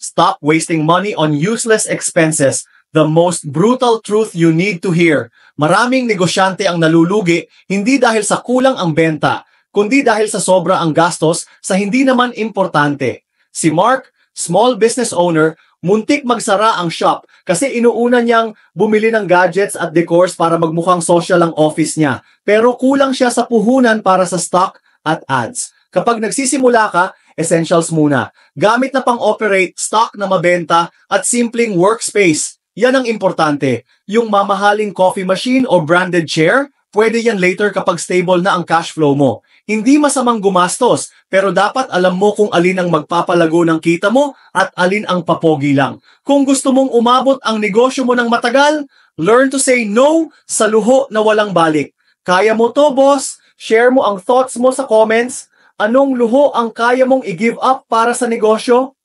Stop wasting money on useless expenses. The most brutal truth you need to hear. Maraming negosyante ang nalulugi hindi dahil sa kulang ang benta, kundi dahil sa sobra ang gastos sa hindi naman importante. Si Mark, small business owner, muntik magsara ang shop kasi inuuna niyang bumili ng gadgets at decors para magmukhang social ang office niya. Pero kulang siya sa puhunan para sa stock at ads. Kapag nagsisimula ka, essentials muna. Gamit na pang-operate, stock na mabenta, at simpleng workspace. Yan ang importante. Yung mamahaling coffee machine o branded chair, pwede yan later kapag stable na ang cash flow mo. Hindi masamang gumastos, pero dapat alam mo kung alin ang magpapalago ng kita mo at alin ang papogi lang. Kung gusto mong umabot ang negosyo mo ng matagal, learn to say no sa luho na walang balik. Kaya mo to, boss? Share mo ang thoughts mo sa comments. Anong luho ang kaya mong i-give up para sa negosyo?